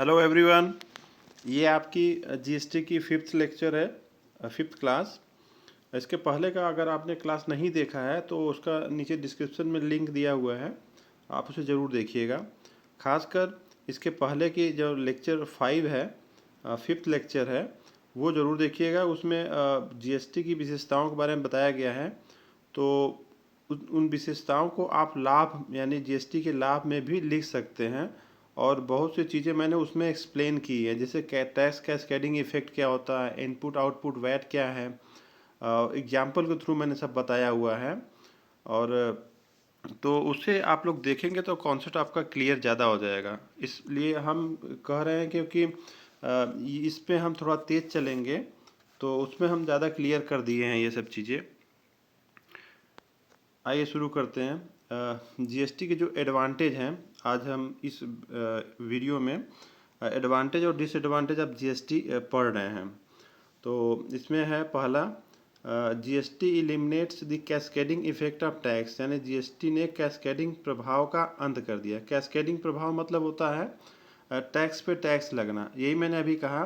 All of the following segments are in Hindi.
Hello everyone. ये आपकी जीएसटी की फिफ्थ लेक्चर है, फिफ्थ क्लास। इसके पहले का अगर आपने क्लास नहीं देखा है तो उसका नीचे डिस्क्रिप्शन में लिंक दिया हुआ है, आप उसे ज़रूर देखिएगा। खासकर इसके पहले की जो लेक्चर 5 है, फिफ्थ लेक्चर है, वो ज़रूर देखिएगा। उसमें जीएसटी की विशेषताओं के बारे में बताया गया है। तो उन विशेषताओं को आप लाभ यानी जीएसटी के लाभ में भी लिख सकते हैं, और बहुत सी चीज़ें मैंने उसमें एक्सप्लेन की है, जैसे टैक्स कैस्केडिंग इफेक्ट क्या होता है, इनपुट आउटपुट वैट क्या है। एग्जाम्पल के थ्रू मैंने सब बताया हुआ है। और तो उससे आप लोग देखेंगे तो कॉन्सेप्ट आपका क्लियर ज़्यादा हो जाएगा। इसलिए हम कह रहे हैं, क्योंकि इस पे हम थोड़ा तेज़ चलेंगे तो उसमें हम ज़्यादा क्लियर कर दिए हैं ये सब चीज़ें। आइए शुरू करते हैं। जीएसटी के जो एडवांटेज हैं, आज हम इस वीडियो में एडवांटेज और डिसएडवांटेज ऑफ जीएसटी पढ़ रहे हैं। तो इसमें है पहला, GST eliminates the cascading effect of tax, यानी जीएसटी ने कैस्केडिंग प्रभाव का अंत कर दिया। कैस्केडिंग प्रभाव मतलब होता है टैक्स पे टैक्स लगना। यही मैंने अभी कहा।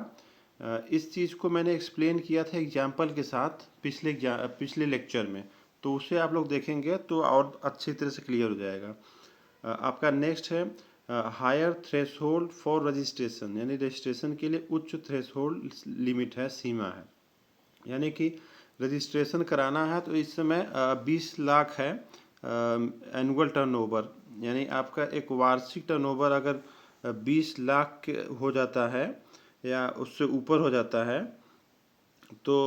इस चीज़ को मैंने एक्सप्लेन किया था एग्जाम्पल के साथ पिछले लेक्चर में, तो उसे आप लोग देखेंगे तो और अच्छी तरह से क्लियर हो जाएगा। आपका नेक्स्ट है हायर थ्रेशोल्ड फॉर रजिस्ट्रेशन, यानी रजिस्ट्रेशन के लिए उच्च थ्रेशोल्ड लिमिट है, सीमा है। यानी कि रजिस्ट्रेशन कराना है तो इस समय 20 लाख है एनुअल टर्नओवर, यानी आपका एक वार्षिक टर्नओवर अगर 20 लाख हो जाता है या उससे ऊपर हो जाता है तो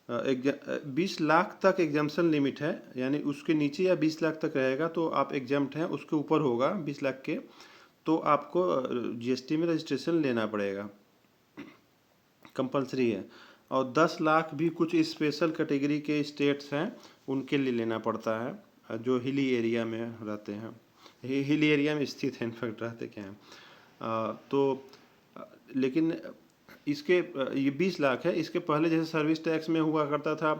20 लाख तक एग्जाम्पशन लिमिट है, यानी उसके नीचे या 20 लाख तक रहेगा तो आप एग्जाम्प्ट हैं। उसके ऊपर होगा 20 लाख के तो आपको जीएसटी में रजिस्ट्रेशन लेना पड़ेगा, कंपलसरी है। और 10 लाख भी कुछ स्पेशल कैटेगरी के स्टेट्स हैं उनके लिए लेना पड़ता है, जो हिली एरिया में रहते हैं, हिली एरिया में स्थित है, इनफैक्ट रहते क्या हैं। तो लेकिन इसके ये 20 लाख है। इसके पहले जैसे सर्विस टैक्स में हुआ करता था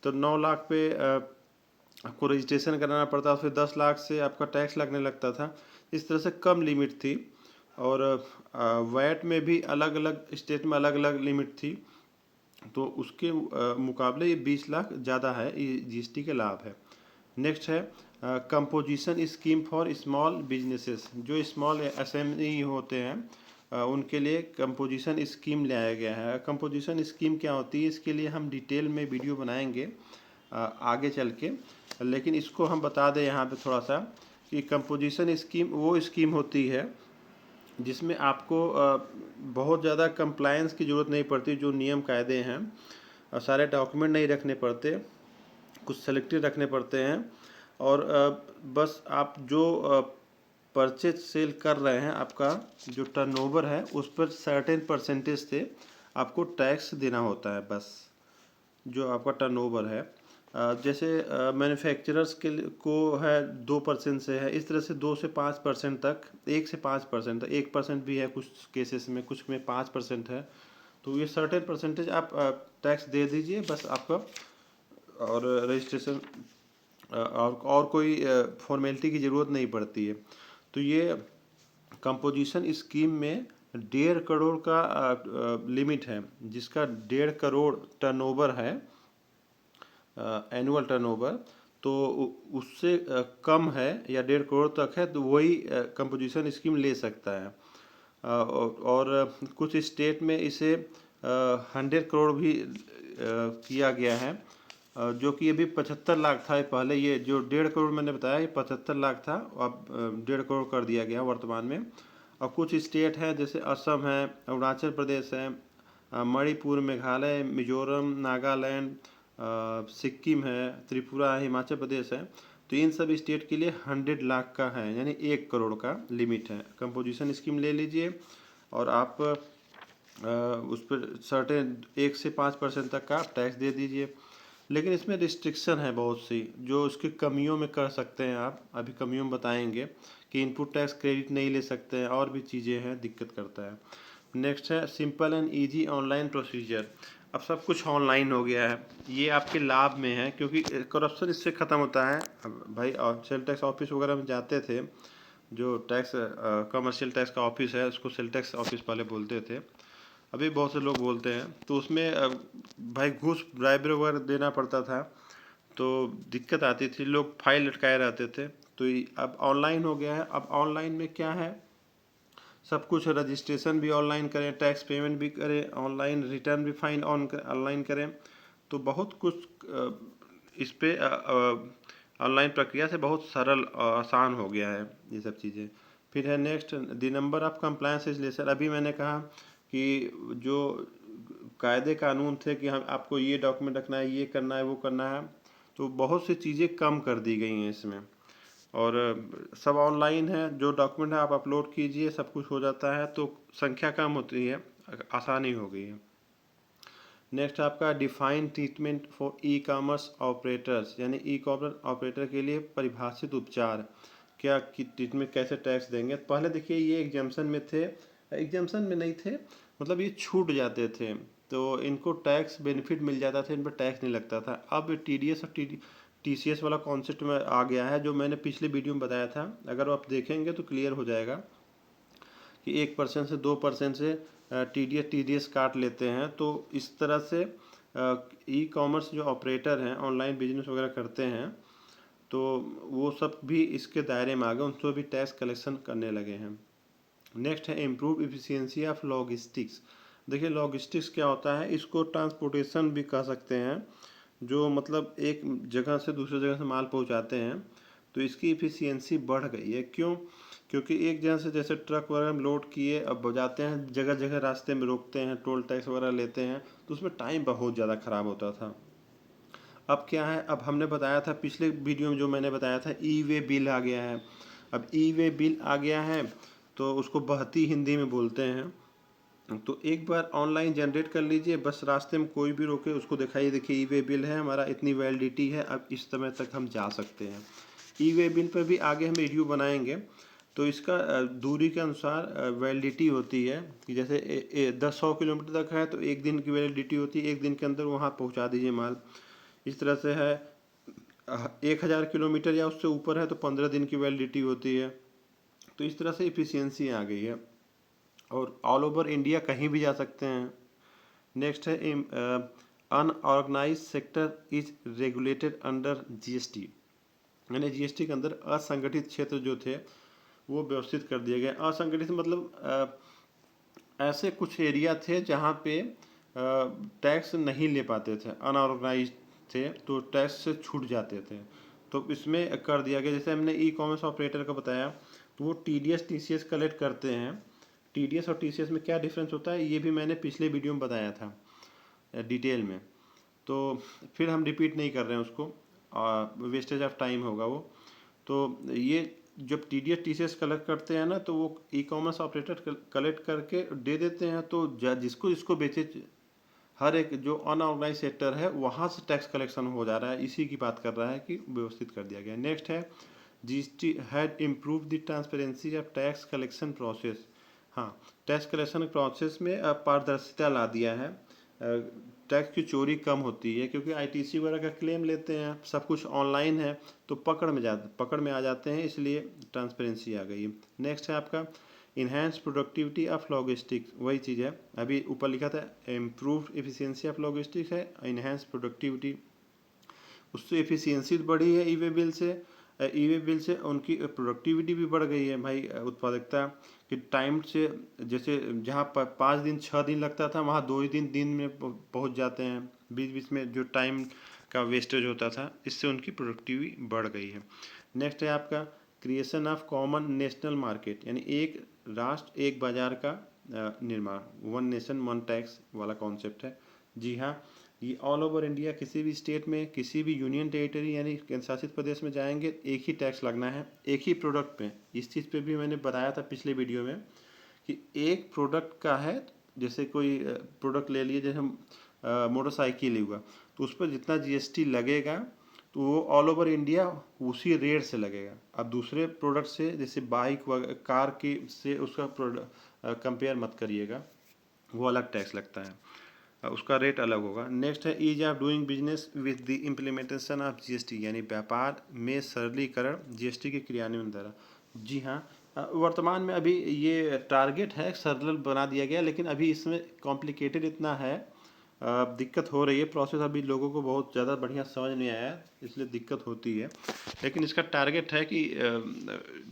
तो 9 लाख पे आपको रजिस्ट्रेशन कराना पड़ता, फिर 10 लाख से आपका टैक्स लगने लगता था। इस तरह से कम लिमिट थी। और वैट में भी अलग अलग स्टेट में अलग अलग लिमिट थी, तो उसके मुकाबले ये 20 लाख ज़्यादा है, ये जीएसटी के लाभ है। नेक्स्ट है composition scheme for small businesses. जो स्मॉल एसएमई होते हैं उनके लिए कंपोजिशन स्कीम लाया गया है। कंपोजिशन स्कीम क्या होती है, इसके लिए हम डिटेल में वीडियो बनाएंगे आगे चल के, लेकिन इसको हम बता दें यहाँ पे थोड़ा सा कि कंपोजिशन स्कीम वो स्कीम होती है जिसमें आपको बहुत ज़्यादा कंप्लायंस की ज़रूरत नहीं पड़ती। जो नियम कायदे हैं सारे डॉक्यूमेंट नहीं रखने पड़ते, कुछ सेलेक्टेड रखने पड़ते हैं। और बस आप जो परचेज सेल कर रहे हैं, आपका जो टर्नओवर है उस पर सर्टेन परसेंटेज से आपको टैक्स देना होता है। बस जो आपका टर्नओवर है, जैसे मैन्युफैक्चरर्स को है 2% से है, इस तरह से 2 से 5% तक, 1 से 5% तक, 1% भी है कुछ केसेस में, कुछ में 5% है। तो ये सर्टेन परसेंटेज आप टैक्स दे दीजिए बस आपका, और रजिस्ट्रेशन और कोई फॉर्मेलिटी की ज़रूरत नहीं पड़ती है। तो ये कंपोजिशन स्कीम में 1.5 करोड़ का लिमिट है, जिसका 1.5 करोड़ टर्नओवर है, एनुअल टर्नओवर, तो उससे कम है या 1.5 करोड़ तक है तो वही कंपोजिशन स्कीम ले सकता है। और कुछ स्टेट में इसे 100 करोड़ भी किया गया है, जो कि अभी 75 लाख था पहले। ये जो 1.5 करोड़ मैंने बताया ये 75 लाख था, अब 1.5 करोड़ कर दिया गया वर्तमान में। और कुछ स्टेट हैं जैसे असम है, अरुणाचल प्रदेश है, मणिपुर, मेघालय, मिजोरम, नागालैंड, सिक्किम है, त्रिपुरा है, हिमाचल प्रदेश है। तो इन सब स्टेट के लिए 100 लाख का है, यानी 1 करोड़ का लिमिट है। कंपोजिशन स्कीम ले लीजिए और आप उस पर सर्टेन 1 से 5% तक का टैक्स दे दीजिए। लेकिन इसमें रिस्ट्रिक्शन है बहुत सी, जो उसकी कमियों में कर सकते हैं आप। अभी कमियों में बताएंगे कि इनपुट टैक्स क्रेडिट नहीं ले सकते हैं, और भी चीज़ें हैं, दिक्कत करता है। नेक्स्ट है simple and easy online procedure. अब सब कुछ ऑनलाइन हो गया है, ये आपके लाभ में है, क्योंकि करप्शन इससे ख़त्म होता है। अब भाई सेल टैक्स ऑफिस वगैरह में जाते थे जो टैक्स कमर्शियल टैक्स का ऑफिस है उसको सेल टैक्स ऑफिस पहले बोलते थे, अभी बहुत से लोग बोलते हैं। तो उसमें भाई घूस ब्राइबरी वगैरह देना पड़ता था, तो दिक्कत आती थी, लोग फाइल लटकाए रहते थे। तो अब ऑनलाइन हो गया है। अब ऑनलाइन में क्या है, सब कुछ रजिस्ट्रेशन भी ऑनलाइन करें, टैक्स पेमेंट भी करें ऑनलाइन, रिटर्न भी फाइन ऑनलाइन करें। तो बहुत कुछ इस पे ऑनलाइन प्रक्रिया से बहुत सरल आसान हो गया है ये सब चीज़ें। फिर है next, the number of compliance legislation. अभी मैंने कहा कि जो कायदे कानून थे कि हम आपको ये डॉक्यूमेंट रखना है, ये करना है, वो करना है, तो बहुत सी चीज़ें कम कर दी गई हैं इसमें। और सब ऑनलाइन है, जो डॉक्यूमेंट है आप अपलोड कीजिए, सब कुछ हो जाता है, तो संख्या कम होती है, आसानी हो गई है। नेक्स्ट आपका define treatment for e commerce operators, यानी ई कॉमर्स ऑपरेटर के लिए परिभाषित उपचार, क्या ट्रीटमेंट कैसे टैक्स देंगे। पहले देखिए ये एग्जाम्शन में थे, एग्जाम्शन में नहीं थे, मतलब ये छूट जाते थे, तो इनको टैक्स बेनिफिट मिल जाता था, इन पर टैक्स नहीं लगता था। अब TDS और TCS वाला कॉन्सेप्ट में आ गया है, जो मैंने पिछले वीडियो में बताया था, अगर आप देखेंगे तो क्लियर हो जाएगा कि 1% से 2% से TDS काट लेते हैं। तो इस तरह से ई कॉमर्स जो ऑपरेटर हैं, ऑनलाइन बिजनेस वगैरह करते हैं, तो वो सब भी इसके दायरे में आ गए, उनसे भी टैक्स कलेक्शन करने लगे हैं। नेक्स्ट है इम्प्रूव इफिशियंसी ऑफ लॉजिस्टिक्स। देखिए लॉजिस्टिक्स क्या होता है, इसको ट्रांसपोर्टेशन भी कह सकते हैं, जो मतलब एक जगह से दूसरी जगह से माल पहुंचाते हैं। तो इसकी इफिशियंसी बढ़ गई है, क्यों? क्योंकि एक जगह से जैसे ट्रक वगैरह लोड किए, अब बजाते हैं, जगह जगह रास्ते में रोकते हैं, टोल टैक्स वगैरह लेते हैं, तो उसमें टाइम बहुत ज़्यादा ख़राब होता था। अब क्या है, अब हमने बताया था पिछले वीडियो में, जो मैंने बताया था, ई वे बिल आ गया है। अब ई वे बिल आ गया है, तो उसको बहती हिंदी में बोलते हैं। तो एक बार ऑनलाइन जनरेट कर लीजिए, बस रास्ते में कोई भी रोके उसको दिखाइए, देखिए ई वे बिल है हमारा, इतनी वैलिडिटी है, अब इस समय तक हम जा सकते हैं। ई वे बिल पर भी आगे हम वीडियो बनाएंगे। तो इसका दूरी के अनुसार वैलिडिटी होती है, कि जैसे 10-100 किलोमीटर तक है तो 1 दिन की वैलिडिटी होती है, 1 दिन के अंदर वहाँ पहुँचा दीजिए माल। इस तरह से है 1000 किलोमीटर या उससे ऊपर है तो 15 दिन की वैलिडिटी होती है। तो इस तरह से इफ़िशियंसी आ गई है, और ऑल ओवर इंडिया कहीं भी जा सकते हैं। नेक्स्ट है unorganised sector is regulated under GST, यानी GST के अंदर असंगठित क्षेत्र जो थे वो व्यवस्थित कर दिए गए। असंगठित मतलब ऐसे कुछ एरिया थे जहाँ पे टैक्स नहीं ले पाते थे, अनऑर्गेनाइज थे, तो टैक्स से छूट जाते थे, तो इसमें कर दिया गया। जैसे हमने ई कॉमर्स ऑपरेटर का बताया, तो वो TDS TCS कलेक्ट करते हैं। TDS और TCS में क्या डिफरेंस होता है, ये भी मैंने पिछले वीडियो में बताया था डिटेल में, तो फिर हम रिपीट नहीं कर रहे हैं उसको, वेस्टेज ऑफ टाइम होगा वो। तो ये जब TDS TCS कलेक्ट करते हैं ना, तो वो ई कॉमर्स ऑपरेटर कलेक्ट करके दे देते हैं, तो जिसको जिसको बेचे, हर एक जो अनऑर्गेनाइज सेक्टर है वहाँ से टैक्स कलेक्शन हो जा रहा है, इसी की बात कर रहा है कि व्यवस्थित कर दिया गया। नेक्स्ट है GST had improve the transparency of tax collection process. हाँ, टैक्स कलेक्शन प्रोसेस में पारदर्शिता ला दिया है, टैक्स की चोरी कम होती है, क्योंकि ITC वगैरह का क्लेम लेते हैं, सब कुछ ऑनलाइन है, तो पकड़ में आ जाते हैं, इसलिए ट्रांसपेरेंसी आ गई है। नेक्स्ट है आपका इन्हेंस प्रोडक्टिविटी ऑफ लॉजिस्टिक्स, वही चीज़ है, अभी ऊपर लिखा था इम्प्रूव एफिशिएंसी ऑफ लॉजिस्टिक्स है, इन्हेंस प्रोडक्टिविटी, उससे एफिशिएंसी बढ़ी है। ई वे बिल से उनकी प्रोडक्टिविटी भी बढ़ गई है भाई, उत्पादकता कि टाइम से, जैसे जहाँ 5 दिन 6 दिन लगता था, वहाँ 2 ही दिन में पहुँच जाते हैं। बीच बीच में जो टाइम का वेस्टेज होता था, इससे उनकी प्रोडक्टिविटी बढ़ गई है। नेक्स्ट है आपका creation of common national market, यानी एक राष्ट्र एक बाजार का निर्माण, वन नेशन वन टैक्स वाला कॉन्सेप्ट है। जी हाँ, ये ऑल ओवर इंडिया किसी भी स्टेट में, किसी भी यूनियन टेरिटरी यानी केंद्र शासित प्रदेश में जाएंगे, एक ही टैक्स लगना है, एक ही प्रोडक्ट पे। इस चीज़ पे भी मैंने बताया था पिछले वीडियो में कि एक प्रोडक्ट का है, जैसे कोई प्रोडक्ट ले लिए, जैसे हम मोटरसाइकिल हुआ, तो उस पर जितना GST लगेगा, तो वो ऑल ओवर इंडिया उसी रेट से लगेगा। अब दूसरे प्रोडक्ट से, जैसे बाइक व कार की से, उसका प्रोडक्ट कंपेयर मत करिएगा, वो अलग टैक्स लगता है, उसका रेट अलग होगा। नेक्स्ट है ease of doing business with the implementation of GST, यानी व्यापार में सरलीकरण GST के क्रियान्वयन द्वारा। जी हाँ, वर्तमान में अभी ये टारगेट है, सरल बना दिया गया, लेकिन अभी इसमें कॉम्प्लिकेटेड इतना है, दिक्कत हो रही है, प्रोसेस अभी लोगों को बहुत ज़्यादा बढ़िया समझ नहीं आया है, इसलिए दिक्कत होती है। लेकिन इसका टारगेट है कि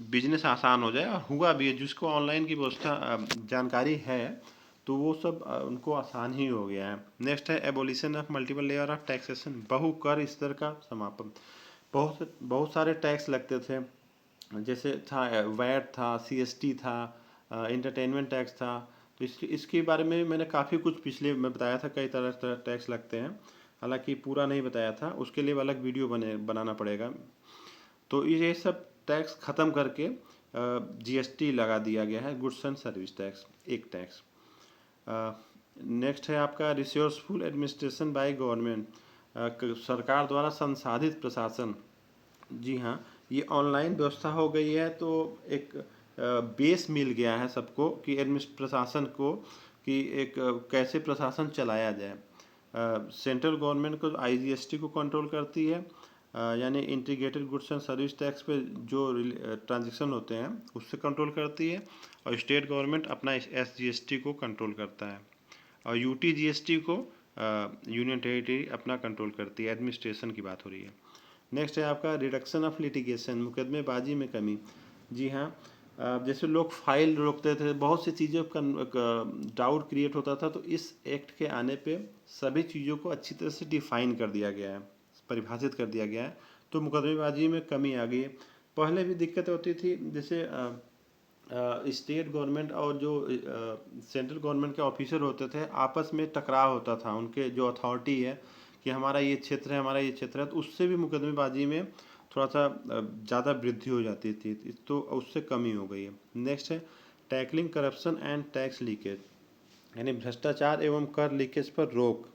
बिजनेस आसान हो जाए, और हुआ भी है। जिसको ऑनलाइन की व्यवस्था जानकारी है, तो वो सब उनको आसान ही हो गया है। नेक्स्ट है abolition of multiple layer of taxation, बहु कर स्तर का समापन। बहुत सारे टैक्स लगते थे, जैसे था वैट था, सीएसटी था, इंटरटेनमेंट टैक्स था। तो इसके बारे में मैंने काफ़ी कुछ पिछले में बताया था, कई तरह तरह टैक्स लगते हैं, हालांकि पूरा नहीं बताया था, उसके लिए अलग वीडियो बनाना पड़ेगा। तो ये सब टैक्स ख़त्म करके जीएसटी लगा दिया गया है, गुड्स एंड सर्विस टैक्स, एक टैक्स। नेक्स्ट है आपका रिसोर्सफुल एडमिनिस्ट्रेशन बाय गवर्नमेंट, सरकार द्वारा संसाधित प्रशासन। जी हाँ, ये ऑनलाइन व्यवस्था हो गई है, तो एक बेस मिल गया है सबको कि प्रशासन को, कि एक कैसे प्रशासन चलाया जाए। सेंट्रल गवर्नमेंट को आईजीएसटी को कंट्रोल करती है, यानी integrated goods and service tax पे जो ट्रांजेक्शन होते हैं उससे कंट्रोल करती है, और स्टेट गवर्नमेंट अपना एसजीएसटी को कंट्रोल करता है, और यूटीजीएसटी को यूनियन टेरिटरी अपना कंट्रोल करती है। एडमिनिस्ट्रेशन की बात हो रही है। नेक्स्ट है आपका रिडक्शन ऑफ लिटिगेशन, मुकदमेबाजी में कमी। जी हाँ, जैसे लोग फाइल रोकते थे, बहुत सी चीज़ों का डाउट क्रिएट होता था, तो इस एक्ट के आने पे सभी चीज़ों को अच्छी तरह से डिफाइन कर दिया गया है, परिभाषित कर दिया गया है, तो मुकदमेबाजी में कमी आ गई है। पहले भी दिक्कत होती थी, जैसे स्टेट गवर्नमेंट और जो सेंट्रल गवर्नमेंट के ऑफिसर होते थे, आपस में टकराव होता था, उनके जो अथॉरिटी है कि हमारा ये क्षेत्र है, हमारा ये क्षेत्र है, तो उससे भी मुकदमेबाजी में थोड़ा सा ज़्यादा वृद्धि हो जाती थी, तो उससे कमी हो गई है। नेक्स्ट है tackling corruption and tax leakage, यानी भ्रष्टाचार एवं कर लीकेज पर रोक।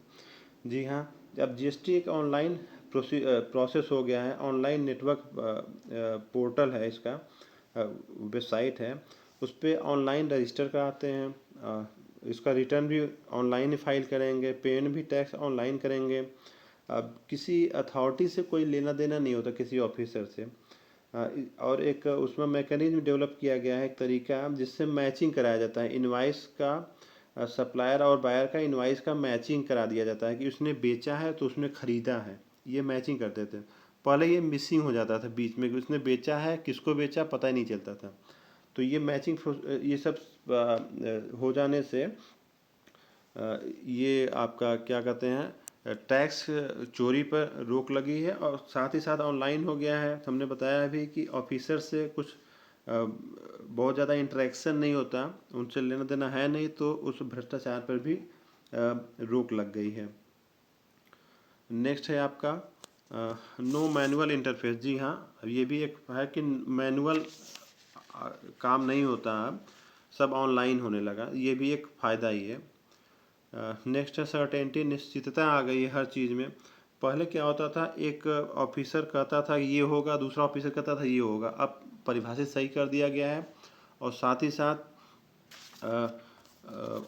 जी हाँ, अब जीएसटी एक ऑनलाइन प्रोसेस हो गया है, ऑनलाइन नेटवर्क पोर्टल है, इसका वेबसाइट है, उस पर ऑनलाइन रजिस्टर कराते हैं, इसका रिटर्न भी ऑनलाइन ही फाइल करेंगे, पेमेंट भी टैक्स ऑनलाइन करेंगे। अब किसी अथॉरिटी से कोई लेना देना नहीं होता, किसी ऑफिसर से। और एक उसमें मैकेनिज्म डेवलप किया गया है, एक तरीका जिससे मैचिंग कराया जाता है इनवाइस का, सप्लायर और बायर का इनवाइस का मैचिंग करा दिया जाता है कि उसने बेचा है तो उसने ख़रीदा है, ये मैचिंग करते थे। पहले ये मिसिंग हो जाता था बीच में कि उसने बेचा है, किसको बेचा पता ही नहीं चलता था। तो ये मैचिंग ये सब हो जाने से ये आपका क्या कहते हैं, टैक्स चोरी पर रोक लगी है, और साथ ही साथ ऑनलाइन हो गया है। हमने बताया अभी कि ऑफिसर से कुछ बहुत ज़्यादा इंटरेक्शन नहीं होता, उनसे लेना देना है नहीं, तो उस भ्रष्टाचार पर भी रोक लग गई है। नेक्स्ट है आपका नो मैनुअल इंटरफेस। जी हाँ, ये भी एक है कि मैनुअल काम नहीं होता, अब सब ऑनलाइन होने लगा, ये भी एक फ़ायदा ही है। नेक्स्ट है सर्टेनिटी, निश्चितता आ गई है हर चीज़ में। पहले क्या होता था, एक ऑफिसर कहता था ये होगा, दूसरा ऑफिसर कहता था ये होगा, अब परिभाषित सही कर दिया गया है, और साथ ही साथ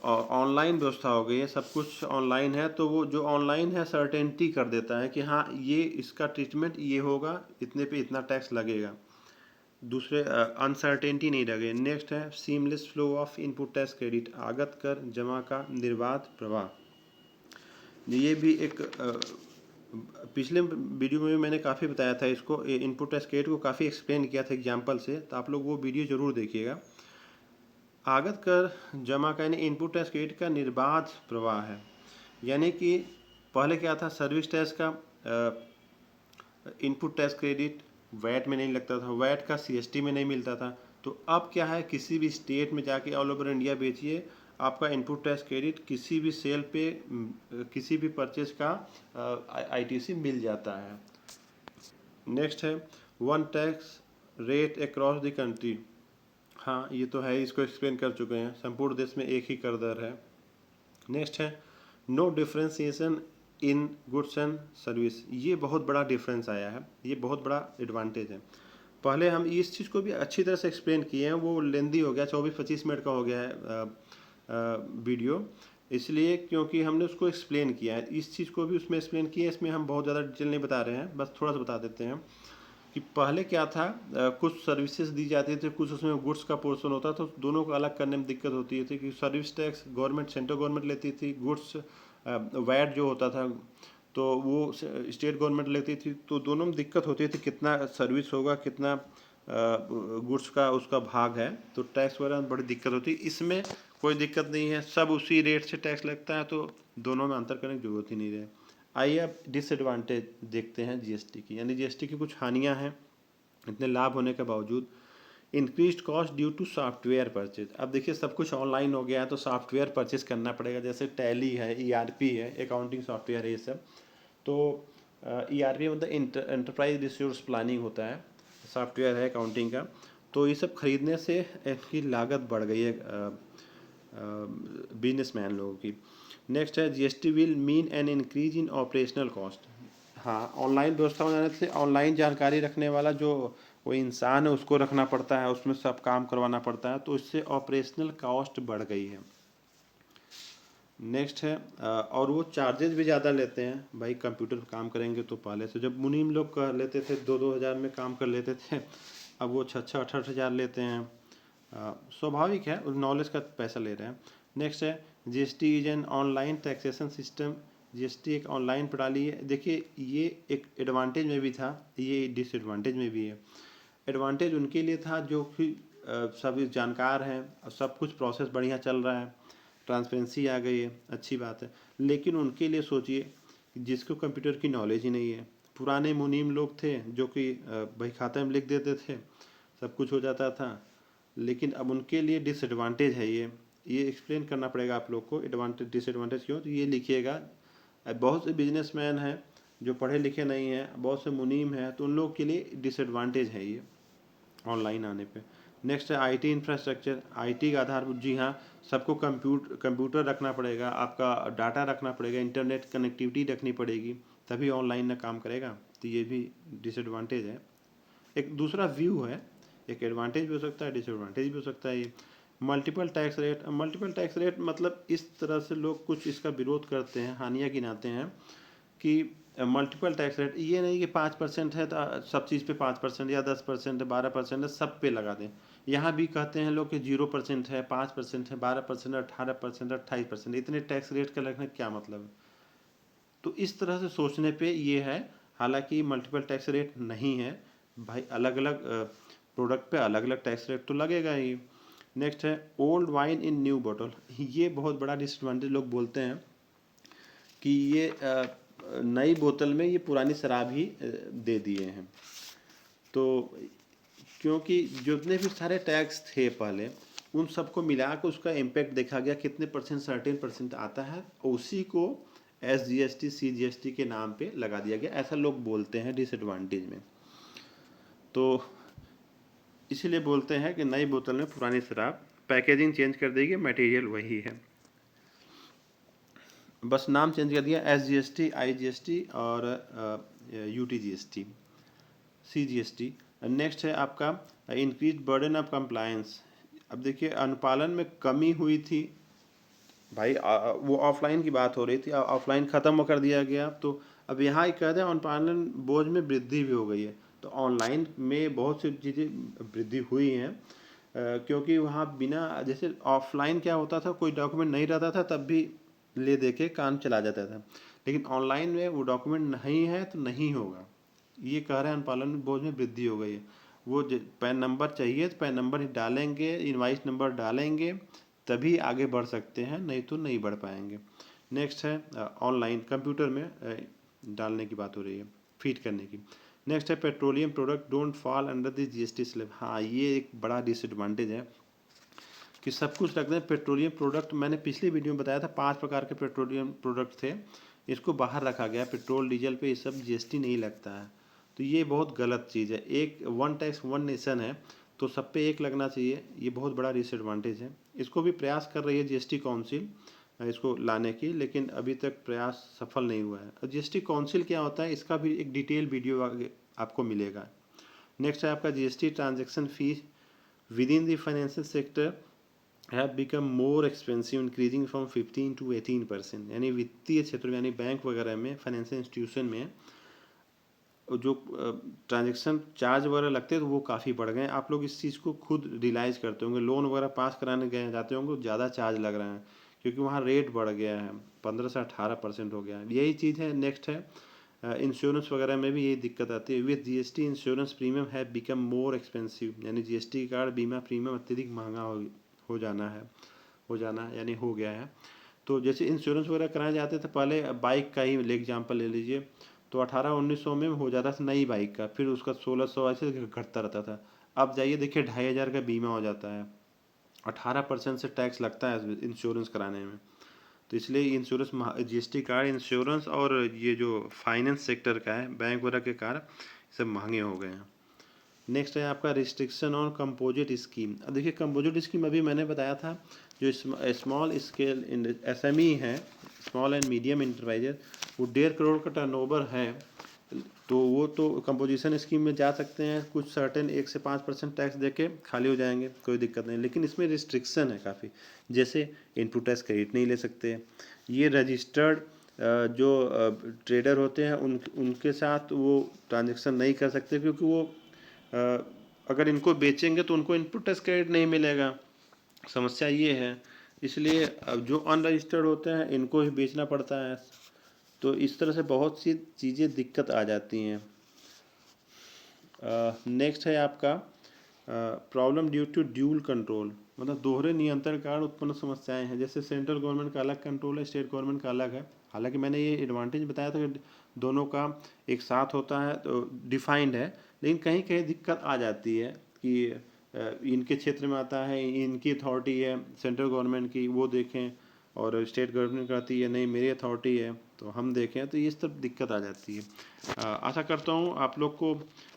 ऑनलाइन व्यवस्था हो गई है, सब कुछ ऑनलाइन है, तो वो जो ऑनलाइन है सर्टेनिटी कर देता है कि हाँ ये इसका ट्रीटमेंट ये होगा, इतने पे इतना टैक्स लगेगा, दूसरे अनसर्टेनिटी नहीं लगे। नेक्स्ट है seamless flow of input tax credit, आगत कर जमा का निर्बाध प्रवाह। ये भी एक पिछले वीडियो में भी मैंने काफ़ी बताया था इसको, इनपुट टैक्स क्रेडिट को काफ़ी एक्सप्लेन किया था एग्जाम्पल से, तो आप लोग वो वीडियो ज़रूर देखिएगा। आगत कर जमा का यानी इनपुट टैक्स क्रेडिट का निर्बाध प्रवाह है, यानी कि पहले क्या था, सर्विस टैक्स का इनपुट टैक्स क्रेडिट वैट में नहीं लगता था, वैट का सीएसटी में नहीं मिलता था। तो अब क्या है, किसी भी स्टेट में जाके ऑल ओवर इंडिया बेचिए, आपका इनपुट टैक्स क्रेडिट किसी भी सेल पे, किसी भी परचेज का आईटीसी मिल जाता है। नेक्स्ट है one tax rate across the country. हाँ, ये तो है, इसको एक्सप्लेन कर चुके हैं, संपूर्ण देश में एक ही कर दर है। नेक्स्ट है no differentiation in goods and service, ये बहुत बड़ा डिफरेंस आया है, ये बहुत बड़ा एडवांटेज है। पहले हम इस चीज़ को भी अच्छी तरह से एक्सप्लेन किए हैं, वो लेंदी हो गया, 24-25 मिनट का हो गया है वीडियो, इसलिए क्योंकि हमने उसको एक्सप्लेन किया है, इस चीज़ को भी उसमें एक्सप्लेन किया है, इसमें हम बहुत ज़्यादा डिटेल नहीं बता रहे हैं, बस थोड़ा सा बता देते हैं कि पहले क्या था, कुछ सर्विसेज दी जाती थी, कुछ उसमें गुड्स का पोर्शन होता था, तो दोनों को अलग करने में दिक्कत होती थी कि service tax government, central government लेती थी, गुड्स वैट जो होता था तो वो स्टेट गवर्नमेंट लेती थी, तो दोनों में दिक्कत होती थी कितना सर्विस होगा, कितना गुड्स का उसका भाग है, तो टैक्स वगैरह में बड़ी दिक्कत होती है। इसमें कोई दिक्कत नहीं है, सब उसी रेट से टैक्स लगता है, तो दोनों में अंतर करने की जरूरत ही नहीं है। आइए अब डिसएडवांटेज देखते हैं जीएसटी की, यानी जीएसटी की कुछ हानियां हैं इतने लाभ होने के बावजूद। Increase cost due to software purchase. अब देखिए सब कुछ ऑनलाइन हो गया है, तो सॉफ्टवेयर परचेज करना पड़ेगा, जैसे टैली है, ईआरपी है, अकाउंटिंग सॉफ्टवेयर है ये सब। तो ईआरपी मतलब एंटरप्राइज रिसोर्स प्लानिंग होता है, सॉफ्टवेयर है अकाउंटिंग का। तो ये सब खरीदने से इसकी लागत बढ़ गई है बिजनेसमैन लोगों की। नेक्स्ट है GST will mean an increase in operational cost. हाँ, ऑनलाइन व्यवस्था हो जाने से ऑनलाइन जानकारी रखने वाला जो कोई इंसान है उसको रखना पड़ता है, उसमें सब काम करवाना पड़ता है, तो इससे ऑपरेशनल कॉस्ट बढ़ गई है। नेक्स्ट है और वो चार्जेस भी ज़्यादा लेते हैं भाई, कंप्यूटर पर काम करेंगे तो पहले से जब मुनीम लोग कर लेते थे 2-2 हज़ार में काम कर लेते थे, अब वो 6-6-8-8 हज़ार लेते हैं। स्वाभाविक है, उस नॉलेज का पैसा ले रहे हैं। नेक्स्ट है GST is an online taxation system. GST एक ऑनलाइन प्रणाली है। देखिए ये एक एडवांटेज में भी था, ये डिसएडवांटेज में भी है। एडवांटेज उनके लिए था जो कि सभी जानकार हैं, सब कुछ प्रोसेस बढ़िया चल रहा है, ट्रांसपेरेंसी आ गई है, अच्छी बात है। लेकिन उनके लिए सोचिए जिसको कंप्यूटर की नॉलेज ही नहीं है, पुराने मुनीम लोग थे जो कि बही खाते में लिख देते थे, सब कुछ हो जाता था। लेकिन अब उनके लिए डिसएडवांटेज है ये एक्सप्लेन करना पड़ेगा आप लोग को, एडवांटेज डिसएडवांटेज क्यों, तो ये लिखिएगा। बहुत से बिजनेसमैन हैं जो पढ़े लिखे नहीं हैं, बहुत से मुनीम हैं, तो उन लोग के लिए डिसएडवांटेज है ये ऑनलाइन आने पे। नेक्स्ट है आईटी इंफ्रास्ट्रक्चर, आईटी का आधारभूत, जी हाँ, सबको कंप्यूटर रखना पड़ेगा, आपका डाटा रखना पड़ेगा, इंटरनेट कनेक्टिविटी रखनी पड़ेगी, तभी ऑनलाइन ना काम करेगा, तो ये भी डिसएडवांटेज है। एक दूसरा व्यू है, एक एडवांटेज भी हो सकता है, डिसएडवांटेज भी हो सकता है ये। मल्टीपल टैक्स रेट मतलब इस तरह से लोग कुछ इसका विरोध करते हैं, हानियाँ गिनाते हैं कि मल्टीपल टैक्स रेट ये नहीं कि 5% है तो सब चीज़ पे 5% या 10% है, 12% है, सब पे लगा दें। यहाँ भी कहते हैं लोग कि 0% है, 5% है, 12%, 18%, 28%, इतने टैक्स रेट का लगने क्या मतलब है। तो इस तरह से सोचने पे ये है, हालांकि मल्टीपल टैक्स रेट नहीं है भाई, अलग अलग प्रोडक्ट पे अलग अलग टैक्स रेट तो लगेगा ही। नेक्स्ट है old wine in new bottle, ये बहुत बड़ा डिसएडवांटेज लोग बोलते हैं कि ये नई बोतल में ये पुरानी शराब ही दे दिए हैं। तो क्योंकि जितने भी सारे टैक्स थे पहले, उन सबको मिला कर उसका इम्पैक्ट देखा गया, कितने परसेंट, 13% आता है, उसी को SGST CGST के नाम पे लगा दिया गया, ऐसा लोग बोलते हैं डिसएडवांटेज में। तो इसीलिए बोलते हैं कि नई बोतल में पुरानी शराब, पैकेजिंग चेंज कर देगी, मटेरियल वही है, बस नाम चेंज कर दिया, SGST IGST और UTGST CGST। नेक्स्ट है आपका इंक्रीज बर्डन ऑफ कंप्लायंस। अब देखिए अनुपालन में कमी हुई थी भाई, वो ऑफलाइन की बात हो रही थी, ऑफलाइन ख़त्म कर दिया गया, तो अब यहाँ ही कहते हैं अनुपालन बोझ में वृद्धि भी हो गई है। तो ऑनलाइन में बहुत सी चीज़ें वृद्धि हुई हैं, क्योंकि वहाँ बिना, जैसे ऑफलाइन क्या होता था, कोई डॉक्यूमेंट नहीं रहता था तब भी ले दे के काम चला जाता था, लेकिन ऑनलाइन में वो डॉक्यूमेंट नहीं है तो नहीं होगा। ये कह रहे हैं अनुपालन बोझ में वृद्धि हो गई है। वो पैन नंबर चाहिए तो पैन नंबर ही डालेंगे, इनवाइस नंबर डालेंगे, तभी आगे बढ़ सकते हैं, नहीं तो नहीं बढ़ पाएंगे। नेक्स्ट है ऑनलाइन कंप्यूटर में डालने की बात हो रही है, फीड करने की। नेक्स्ट है petroleum product don't fall under the GST slab. हाँ, ये एक बड़ा डिसएडवांटेज है कि सब कुछ रख दें पेट्रोलियम प्रोडक्ट। मैंने पिछली वीडियो में बताया था 5 प्रकार के पेट्रोलियम प्रोडक्ट थे, इसको बाहर रखा गया, पेट्रोल डीजल पे ये सब GST नहीं लगता है। तो ये बहुत गलत चीज़ है, एक वन टैक्स वन नेशन है, तो सब पे एक लगना चाहिए, ये बहुत बड़ा डिसएडवांटेज है। इसको भी प्रयास कर रही है GST काउंसिल इसको लाने की, लेकिन अभी तक प्रयास सफल नहीं हुआ है। और GST काउंसिल क्या होता है इसका भी एक डिटेल वीडियो आगे आपको मिलेगा। नेक्स्ट है आपका GST transaction fees with in the financial sector have become more expensive, increasing from 15 to 18%। यानी वित्तीय क्षेत्र में, यानी बैंक वगैरह में, फाइनेंशियल इंस्टीट्यूशन में जो ट्रांजैक्शन चार्ज वगैरह लगते हैं तो वो काफ़ी बढ़ गए हैं। आप लोग इस चीज़ को खुद रियलाइज़ करते होंगे, लोन वगैरह पास कराने गए जाते होंगे तो ज़्यादा चार्ज लग रहे हैं क्योंकि वहाँ रेट बढ़ गया है, 15 से 18% हो गया है। यही चीज़ है। नेक्स्ट है इंश्योरेंस वगैरह में भी यही दिक्कत आती है। विद जीएसटी इंश्योरेंस प्रीमियम है बिकम मोर एक्सपेंसिव, यानी जीएसटी के कारण बीमा प्रीमियम अत्यधिक महंगा हो जाना है, यानी हो गया है। तो जैसे इंश्योरेंस वगैरह कराए जाते थे पहले, बाइक का ही एग्जाम्पल ले लीजिए, तो 1800-1900 में हो जाता था नई बाइक का, फिर उसका 1600 ऐसे घटता रहता था। अब जाइए देखिए 2500 का बीमा हो जाता है, 18% से टैक्स लगता है इंश्योरेंस कराने में। तो इसलिए इंश्योरेंस, जीएसटी कार्ड, इंश्योरेंस और ये जो फाइनेंस सेक्टर का है, बैंक वगैरह के कार्ड सब महंगे हो गए हैं। नेक्स्ट है आपका रिस्ट्रिक्शन ऑन कंपोजिट स्कीम। अब देखिए कंपोजिट स्कीम अभी मैंने बताया था, जो स्मॉल स्केल एसएमई है, स्मॉल एंड मीडियम इंटरप्राइजेज, वो 1.5 करोड़ का टर्नओवर है, तो वो तो कंपोजिशन स्कीम में जा सकते हैं। कुछ सर्टेन 1 से 5% टैक्स देके खाली हो जाएंगे, कोई दिक्कत नहीं। लेकिन इसमें रिस्ट्रिक्शन है काफ़ी, जैसे इनपुट टैक्स क्रेडिट नहीं ले सकते। ये रजिस्टर्ड जो ट्रेडर होते हैं उनके साथ वो ट्रांजेक्शन नहीं कर सकते, क्योंकि वो अगर इनको बेचेंगे तो उनको इनपुट टैक्स क्रेडिट नहीं मिलेगा। समस्या ये है। इसलिए अब जो अनरजिस्टर्ड होते हैं इनको ही बेचना पड़ता है। तो इस तरह से बहुत सी चीज़ें दिक्कत आ जाती हैं। नेक्स्ट है आपका problem due to dual control, मतलब दोहरे नियंत्रण के कारण उत्पन्न समस्याएं हैं। जैसे सेंट्रल गवर्नमेंट का अलग कंट्रोल है, स्टेट गवर्नमेंट का अलग है। हालांकि मैंने ये एडवांटेज बताया था कि दोनों का एक साथ होता है तो डिफाइंड है, लेकिन कहीं कहीं दिक्कत आ जाती है कि इनके क्षेत्र में आता है, इनकी अथॉरिटी है सेंट्रल गवर्नमेंट की, वो देखें, और स्टेट गवर्नमेंट कहती है नहीं मेरी अथॉरिटी है तो हम देखें, तो ये सब दिक्कत आ जाती है। आशा करता हूँ आप लोग को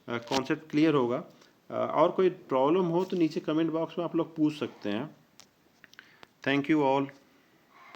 कॉन्सेप्ट क्लियर होगा। और कोई प्रॉब्लम हो तो नीचे कमेंट बॉक्स में आप लोग पूछ सकते हैं। Thank you all.